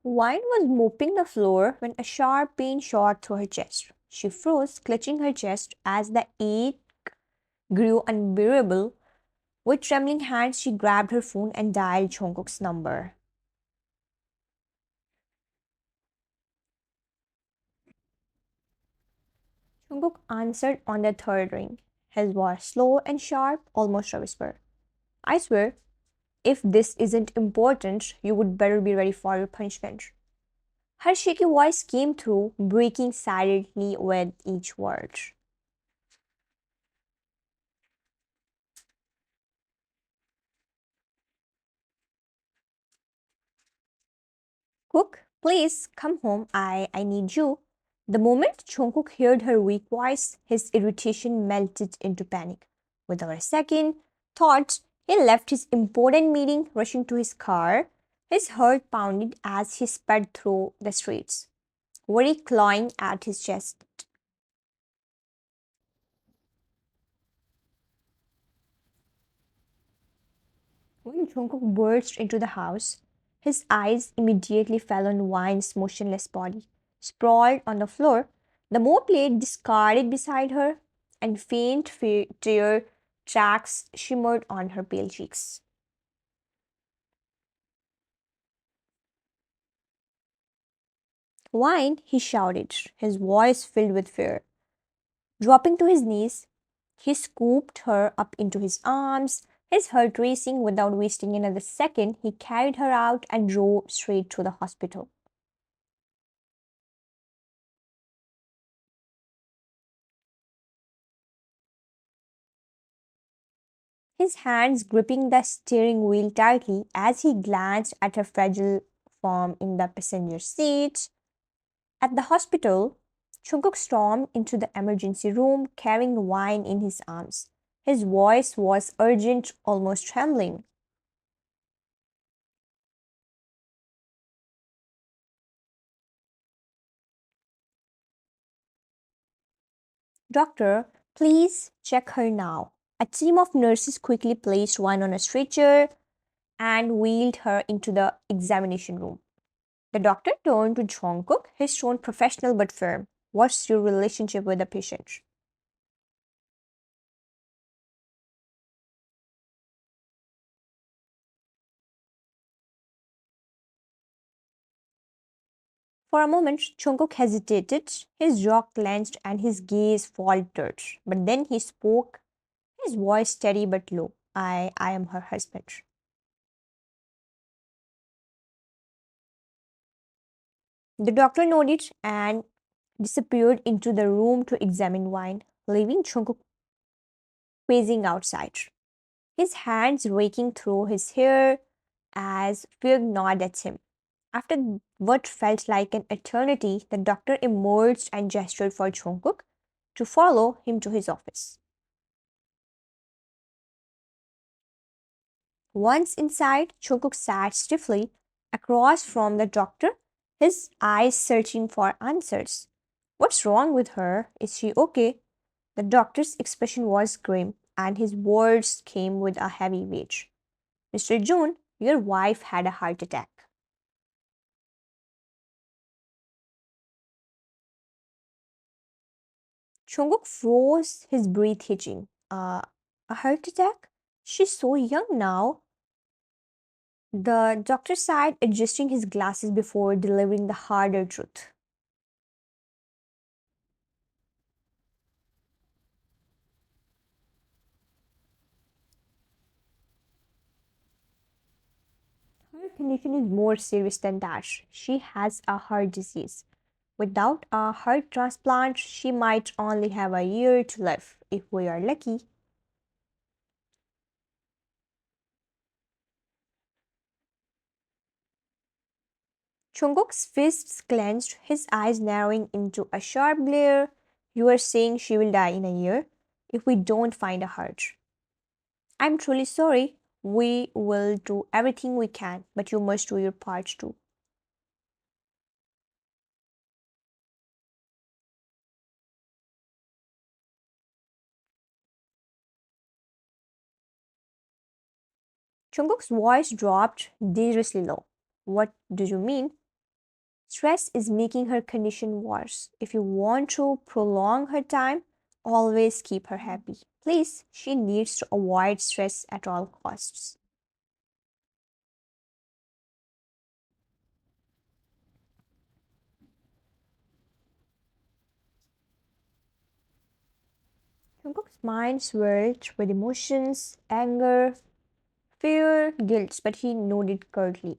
Wine was mopping the floor when a sharp pain shot through her chest. She froze, clutching her chest as the ache grew unbearable. With trembling hands, she grabbed her phone and dialed Jungkook's number. Jungkook answered on the third ring. His voice slow and sharp, almost a whisper. I swear, if this isn't important, you would better be ready for your punishment. Her shaky voice came through, breaking silently with each word. Cook, please come home. I need you. The moment Jungkook heard her weak voice, his irritation melted into panic. Without a second thought, he left his important meeting, rushing to his car. His heart pounded as he sped through the streets, worry clawing at his chest. When Jungkook burst into the house, his eyes immediately fell on Wine's motionless body, sprawled on the floor, the mop plate discarded beside her, and faint tear tracks shimmered on her pale cheeks. Wine, he shouted, his voice filled with fear. Dropping to his knees, he scooped her up into his arms, his heart racing. Without wasting another second. He carried her out and drove straight to the hospital. His hands gripping the steering wheel tightly as he glanced at her fragile form in the passenger seat. At the hospital, Jungkook stormed into the emergency room carrying Wine in his arms. His voice was urgent, almost trembling. Doctor, please check her now. A team of nurses quickly placed Wine on a stretcher and wheeled her into the examination room. The doctor turned to Jungkook, his tone professional but firm. What's your relationship with the patient? For a moment, Jungkook hesitated, his jaw clenched and his gaze faltered. But then he spoke, his voice steady but low. I am her husband. The doctor nodded and disappeared into the room to examine Wine, leaving Jungkook pacing outside, his hands raking through his hair as fear gnawed at him. After what felt like an eternity, the doctor emerged and gestured for Jungkook to follow him to his office. Once inside, Jungkook sat stiffly across from the doctor, his eyes searching for answers. What's wrong with her? Is she okay? The doctor's expression was grim, and his words came with a heavy weight. Mr. June, your wife had a heart attack. Jungkook froze, his breath hitching. A heart attack? She's so young now. The doctor sighed, adjusting his glasses before delivering the harder truth. Her condition is more serious than that. She has a heart disease. Without a heart transplant, she might only have a year to live if we are lucky. Chungkook's fists clenched, his eyes narrowing into a sharp glare. You are saying she will die in a year if we don't find a heart. I'm truly sorry. We will do everything we can, but you must do your part too. Jungkook's voice dropped dangerously low. What do you mean? Stress is making her condition worse. If you want to prolong her time, always keep her happy. Please, she needs to avoid stress at all costs. Jungkook's mind swirled with emotions, anger, fear, guilt, but he nodded curtly,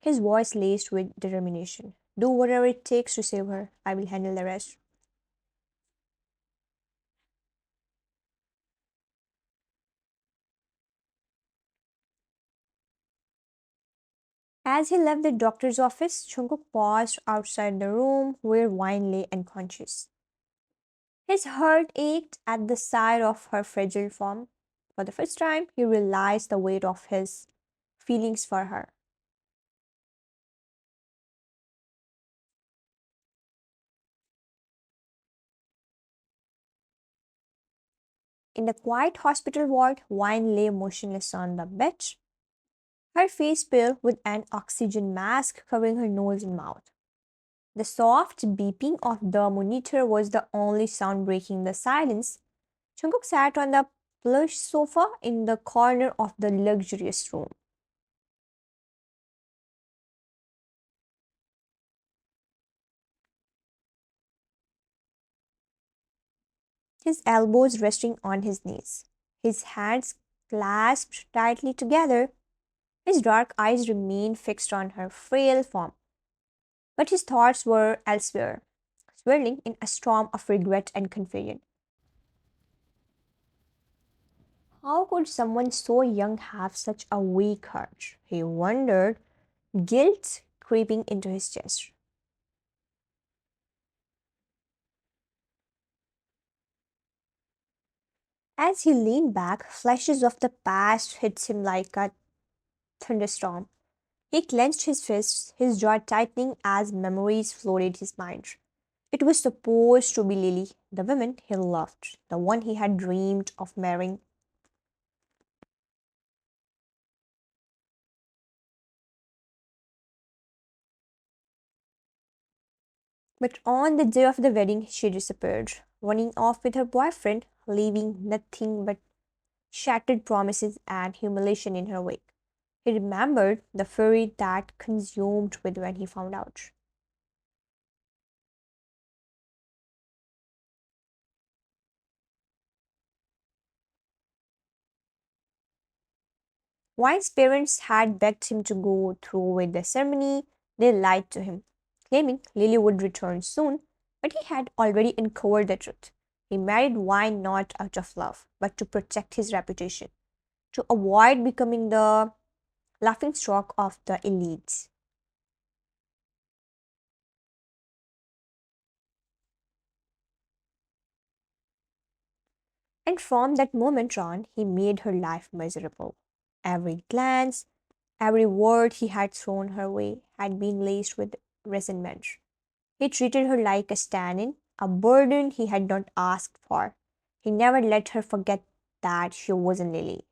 his voice laced with determination. Do whatever it takes to save her. I will handle the rest. As he left the doctor's office, Jungkook paused outside the room where Wine lay unconscious. His heart ached at the sight of her fragile form. For the first time, he realized the weight of his feelings for her. In the quiet hospital ward, Wine lay motionless on the bed, her face pale with an oxygen mask covering her nose and mouth. The soft beeping of the monitor was the only sound breaking the silence. Jungkook sat on the plush sofa in the corner of the luxurious room. His elbows resting on his knees, his hands clasped tightly together. His dark eyes remained fixed on her frail form, but his thoughts were elsewhere, swirling in a storm of regret and confusion. How could someone so young have such a weak heart? He wondered, guilt creeping into his chest. As he leaned back, flashes of the past hit him like a thunderstorm. He clenched his fists, his jaw tightening as memories flooded his mind. It was supposed to be Lily, the woman he loved, the one he had dreamed of marrying. But on the day of the wedding, she disappeared, running off with her boyfriend, leaving nothing but shattered promises and humiliation in her wake. He remembered the fury that consumed with when he found out. Wine's parents had begged him to go through with the ceremony. They lied to him, claiming Lily would return soon, but he had already uncovered the truth. He married Wine not out of love, but to protect his reputation, to avoid becoming the laughingstock of the elites. And from that moment on, he made her life miserable. Every glance, every word he had thrown her way had been laced with resentment. He treated her like a stand in, a burden he had not asked for. He never let her forget that she wasn't Lily.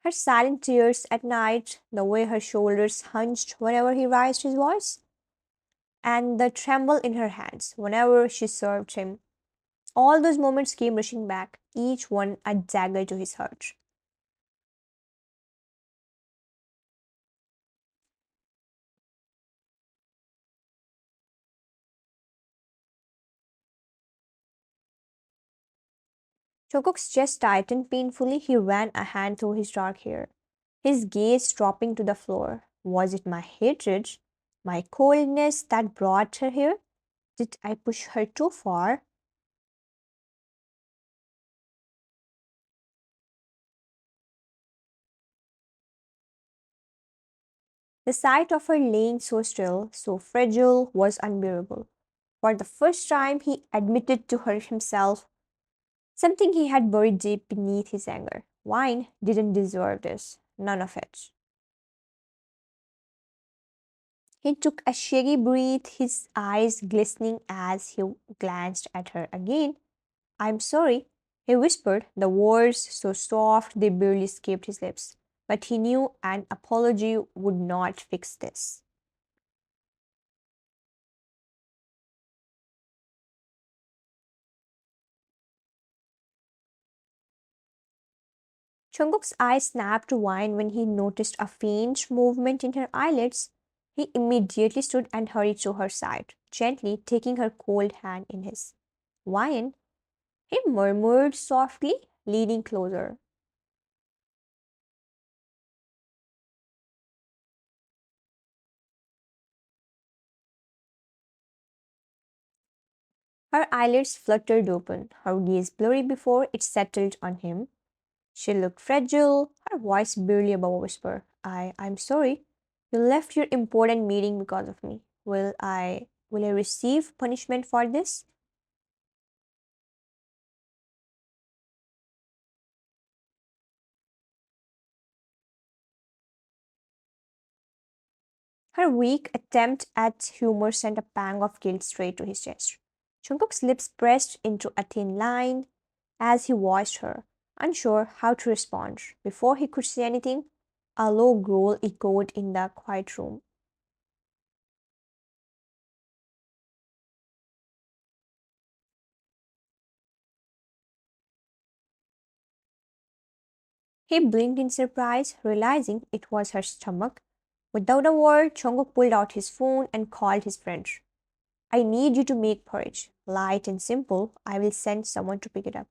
Her silent tears at night, the way her shoulders hunched whenever he raised his voice, and the tremble in her hands whenever she served him. All those moments came rushing back, each one a dagger to his heart. Jungkook's chest tightened painfully. He ran a hand through his dark hair, his gaze dropping to the floor. Was it my hatred, my coldness that brought her here? Did I push her too far? The sight of her laying so still, so fragile, was unbearable. For the first time, he admitted to her himself something he had buried deep beneath his anger. Wine didn't deserve this. None of it. He took a shaggy breath, his eyes glistening as he glanced at her again. I'm sorry. He whispered the words so soft they barely escaped his lips. But he knew an apology would not fix this. Jungkook's eyes snapped to wine when he noticed a faint movement in her eyelids. He immediately stood and hurried to her side, gently taking her cold hand in his. Wine, he murmured softly, leaning closer. Her eyelids fluttered open, her gaze blurry before it settled on him. She looked fragile, her voice barely above a whisper. I'm sorry. You left your important meeting because of me. Will I receive punishment for this? Her weak attempt at humor sent a pang of guilt straight to his chest. Jungkook's lips pressed into a thin line as he watched her, unsure how to respond. Before he could say anything, a low growl echoed in the quiet room. He blinked in surprise, realizing it was her stomach. Without a word, Jungkook pulled out his phone and called his friend. I need you to make porridge. Light and simple. I will send someone to pick it up.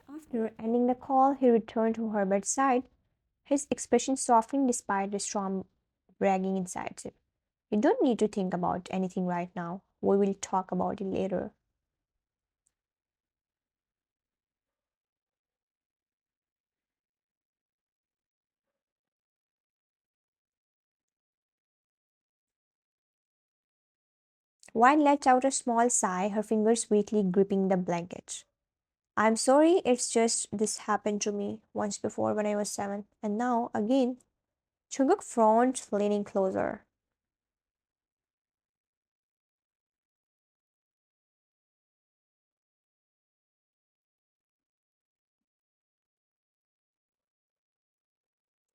After ending the call, he returned to her bedside, his expression softening despite the storm bragging inside him. You don't need to think about anything right now. We will talk about it later. Wine let out a small sigh, her fingers weakly gripping the blanket. I'm sorry, it's just this happened to me once before when I was 7, and now again. Jungkook frowned, leaning closer.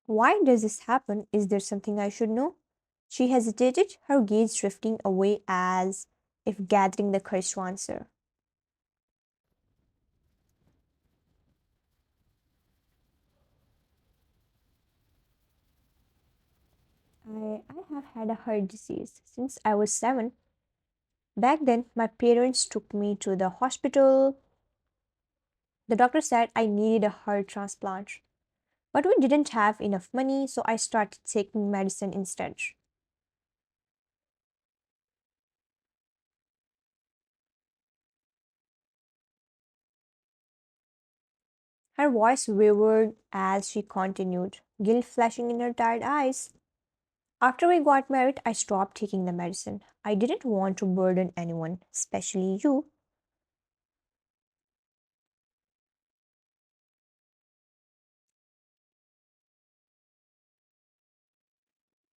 Why does this happen? Is there something I should know? She hesitated, her gaze drifting away as if gathering the courage to answer. I have had a heart disease since I was 7. Back then, my parents took me to the hospital. The doctor said I needed a heart transplant. But we didn't have enough money, so I started taking medicine instead. Her voice wavered as she continued, guilt flashing in her tired eyes. After we got married, I stopped taking the medicine. I didn't want to burden anyone, especially you.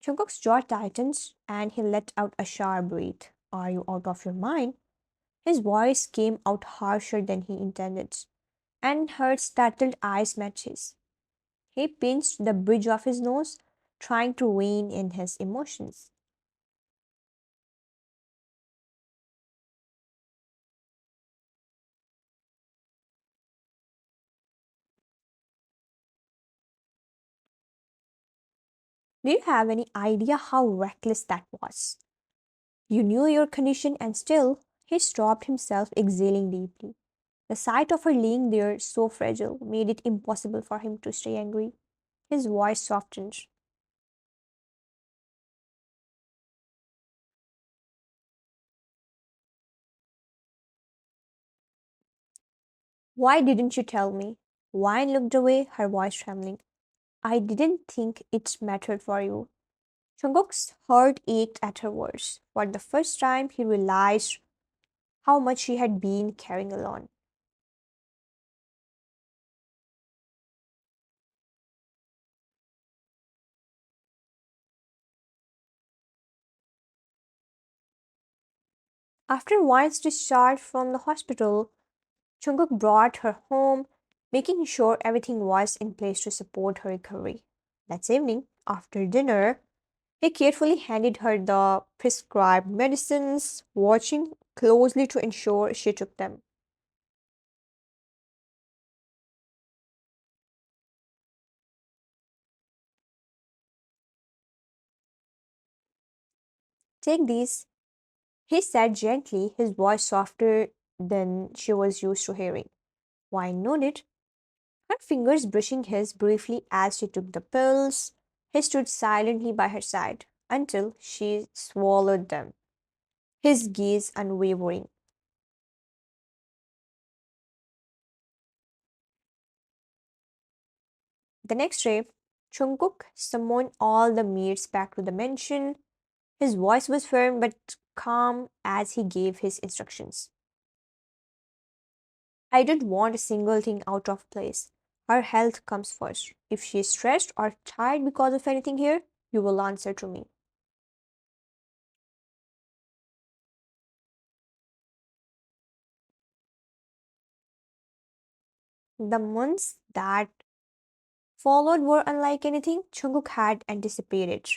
Jungkook's jaw tightened and he let out a sharp breath. Are you out of your mind? His voice came out harsher than he intended, and her startled eyes met his. He pinched the bridge of his nose, trying to rein in his emotions. Do you have any idea how reckless that was? You knew your condition, and still, he stopped himself, exhaling deeply. The sight of her laying there so fragile made it impossible for him to stay angry. His voice softened. Why didn't you tell me? Wine looked away, her voice trembling. I didn't think it mattered for you. Jungkook's heart ached at her words. For the first time, he realized how much she had been carrying alone. After Wein's discharge from the hospital, Jungkook brought her home, making sure everything was in place to support her recovery. That evening, after dinner, he carefully handed her the prescribed medicines, watching closely to ensure she took them. Take these, he said gently, his voice softer than she was used to hearing. Wine nodded, her fingers brushing his briefly as she took the pills. He stood silently by her side until she swallowed them, his gaze unwavering. The next day, Jungkook summoned all the maids back to the mansion. His voice was firm but calm as he gave his instructions. I don't want a single thing out of place. Her health comes first. If she is stressed or tired because of anything here, you will answer to me. The months that followed were unlike anything Jungkook had anticipated.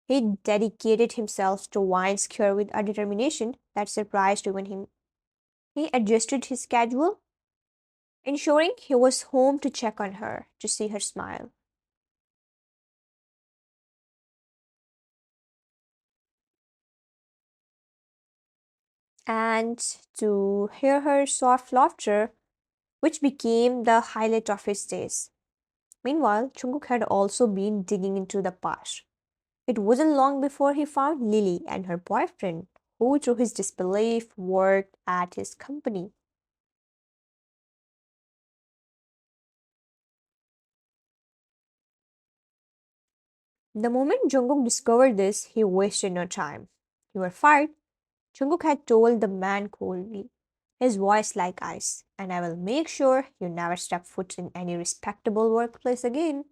He dedicated himself to Wine's cure with a determination that surprised even him. He adjusted his schedule, ensuring he was home to check on her, to see her smile. And to hear her soft laughter, which became the highlight of his days. Meanwhile, Jungkook had also been digging into the past. It wasn't long before he found Lily and her boyfriend, who, through his disbelief, worked at his company. The moment Jungkook discovered this, he wasted no time. "You were fired," Jungkook had told the man coldly, his voice like ice, "and I will make sure you never step foot in any respectable workplace again."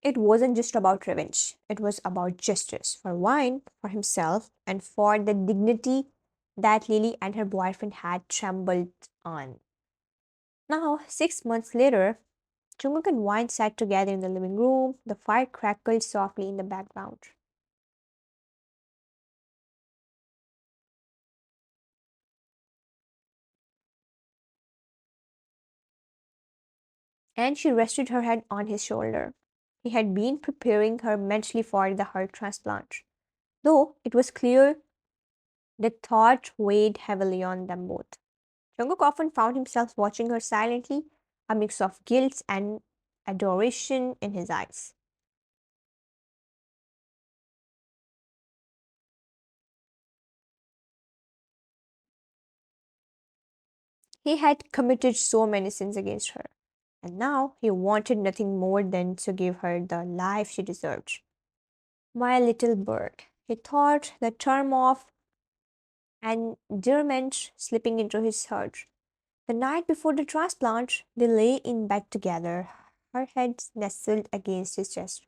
It wasn't just about revenge, it was about justice for Wine, for himself, and for the dignity that Lily and her boyfriend had trembled on. Now, 6 months later, Jungkook and Wine sat together in the living room. The fire crackled softly in the background. And she rested her head on his shoulder. He had been preparing her mentally for the heart transplant, though it was clear the thought weighed heavily on them both. Jungkook often found himself watching her silently, a mix of guilt and adoration in his eyes. He had committed so many sins against her, and now he wanted nothing more than to give her the life she deserved. My little bird, he thought, the term of endearment slipping into his heart. The night before the transplant, they lay in bed together, her head nestled against his chest.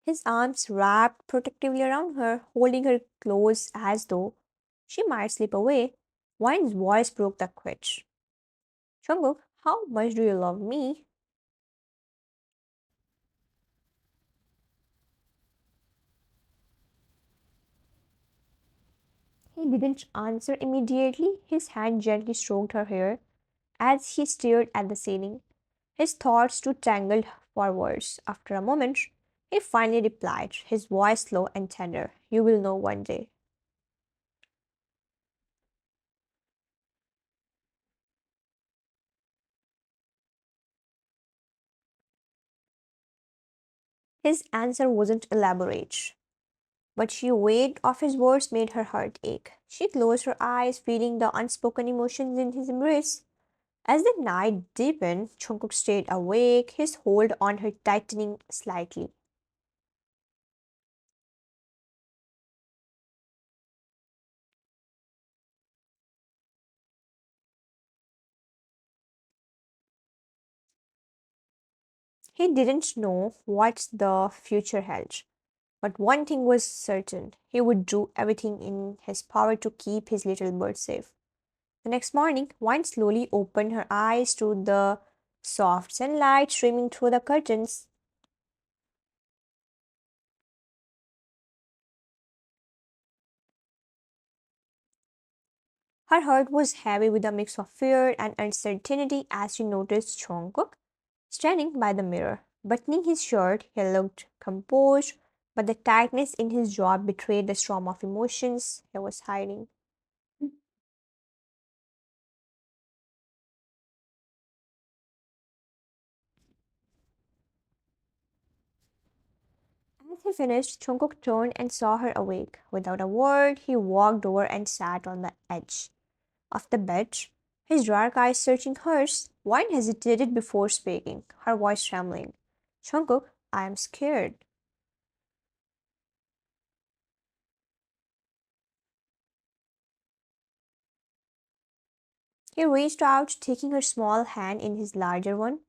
His arms wrapped protectively around her, holding her close as though she might slip away. Wine's voice broke the quiet. "Jungkook, how much do you love me?" He didn't answer immediately. His hand gently stroked her hair as he stared at the ceiling. His thoughts too tangled for words. After a moment, he finally replied, his voice slow and tender. "You will know one day." His answer wasn't elaborate, but she weight of his words made her heart ache. She closed her eyes, feeling the unspoken emotions in his embrace. As the night deepened, Jungkook stayed awake, his hold on her tightening slightly. He didn't know what the future held, but one thing was certain: he would do everything in his power to keep his little bird safe. The next morning, Wine slowly opened her eyes to the soft sunlight streaming through the curtains. Her heart was heavy with a mix of fear and uncertainty as she noticed Jungkook standing by the mirror. Buttoning his shirt, he looked composed, but the tightness in his jaw betrayed the storm of emotions he was hiding. As he finished, Jungkook turned and saw her awake. Without a word, he walked over and sat on the edge of the bed, his dark eyes searching hers. Wine hesitated before speaking, her voice trembling. Jungkook, I am scared. He reached out, taking her small hand in his larger one.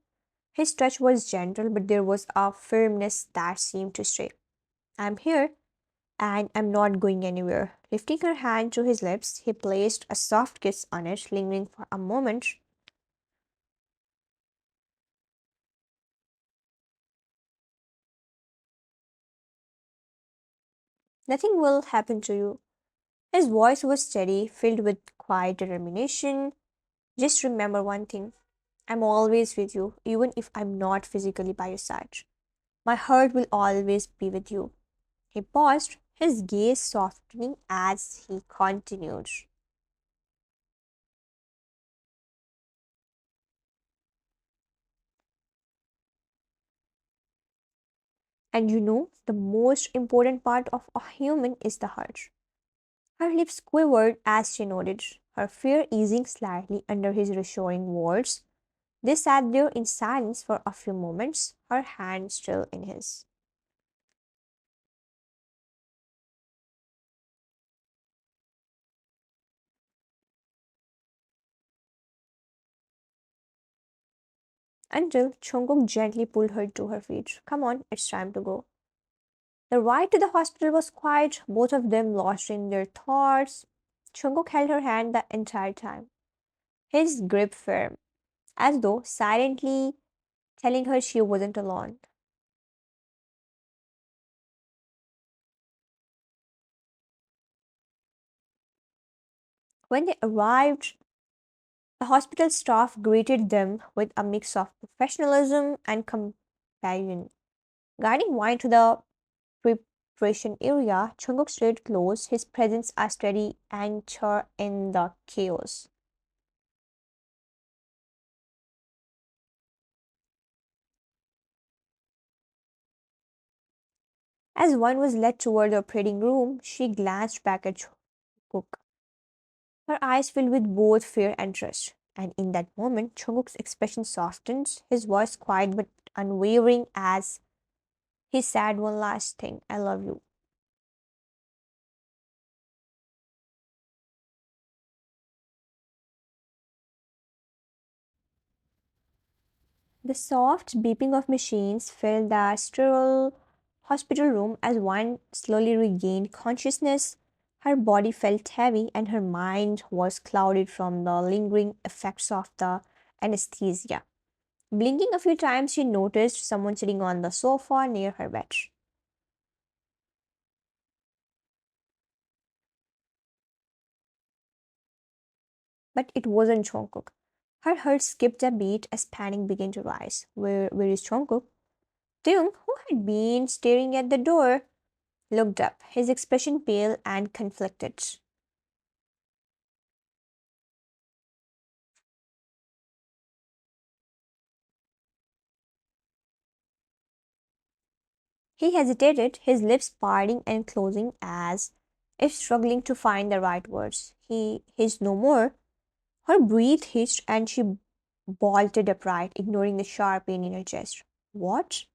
His touch was gentle, but there was a firmness that seemed to say, I'm here, and I'm not going anywhere. Lifting her hand to his lips, he placed a soft kiss on it, lingering for a moment. Nothing will happen to you. His voice was steady, filled with quiet determination. Just remember one thing: I'm always with you, even if I'm not physically by your side. My heart will always be with you. He paused, his gaze softening as he continued. And you know, the most important part of a human is the heart. Her lips quivered as she nodded, her fear easing slightly under his reassuring words. They sat there in silence for a few moments, her hand still in his. Until Chongok gently pulled her to her feet. Come on, it's time to go. The ride to the hospital was quiet, both of them lost in their thoughts. Chongok held her hand the entire time, his grip firm, as though silently telling her she wasn't alone. When they arrived, the hospital staff greeted them with a mix of professionalism and compassion. Guiding Wine to the preparation area, Chungkook stayed close, his presence a steady anchor in the chaos. As Wine was led toward the operating room, she glanced back at Chungkook, her eyes filled with both fear and trust. And in that moment, Chungkook's expression softened, his voice quiet but unwavering as he said one last thing: I love you. The soft beeping of machines filled the sterile hospital room as one slowly regained consciousness. Her body felt heavy and her mind was clouded from the lingering effects of the anesthesia. Blinking a few times, she noticed someone sitting on the sofa near her bed. But it wasn't Jungkook. Her heart skipped a beat as panic began to rise. Where is Jungkook? Taeyong, who had been staring at the door, looked up, his expression pale and conflicted. He hesitated, his lips parting and closing as if struggling to find the right words. He hissed no more. Her breath hitched and she bolted upright, ignoring the sharp pain in her chest. What?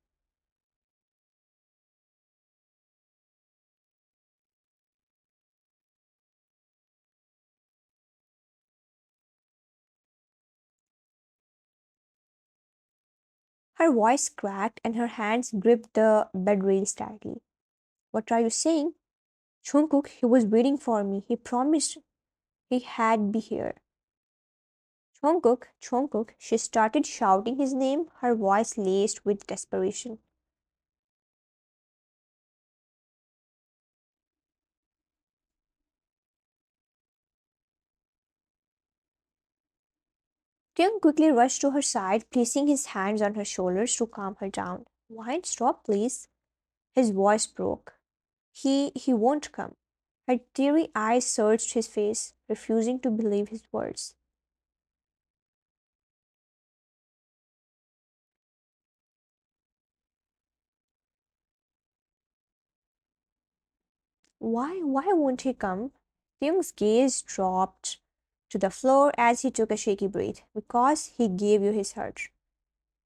Her voice cracked and her hands gripped the bed rails tightly. What are you saying? Jungkook, he was waiting for me. He promised he had be here. Jungkook, Jungkook, she started shouting his name, her voice laced with desperation. Tim quickly rushed to her side, placing his hands on her shoulders to calm her down. Why stop, please? His voice broke. He won't come. Her teary eyes searched his face, refusing to believe his words. Why won't he come? Tim's gaze dropped to the floor as he took a shaky breath. Because he gave you his heart.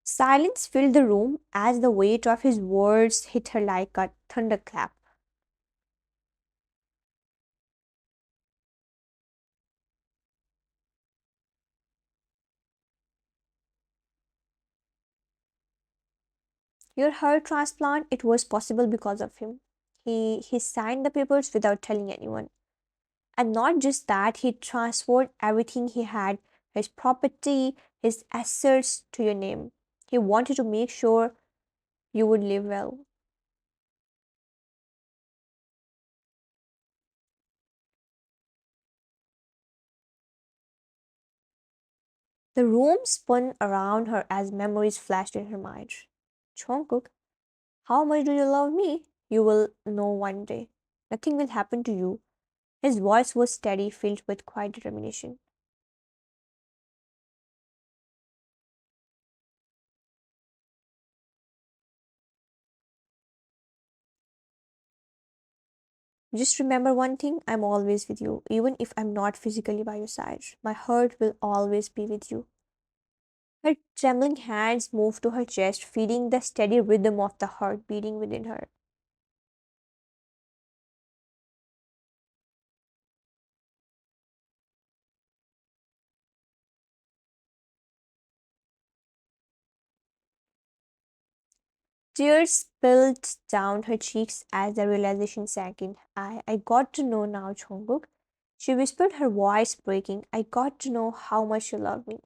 Silence filled the room as the weight of his words hit her like a thunderclap. Your heart transplant, it was possible because of him. He signed the papers without telling anyone. And not just that, he transferred everything he had, his property, his assets to your name. He wanted to make sure you would live well. The room spun around her as memories flashed in her mind. Jungkook, how much do you love me? You will know one day. Nothing will happen to you. His voice was steady, filled with quiet determination. Just remember one thing, I'm always with you, even if I'm not physically by your side. My heart will always be with you. Her trembling hands moved to her chest, feeling the steady rhythm of the heart beating within her. Tears spilled down her cheeks as the realization sank in. I got to know now, Jungkook. She whispered, her voice breaking. I got to know how much you love me.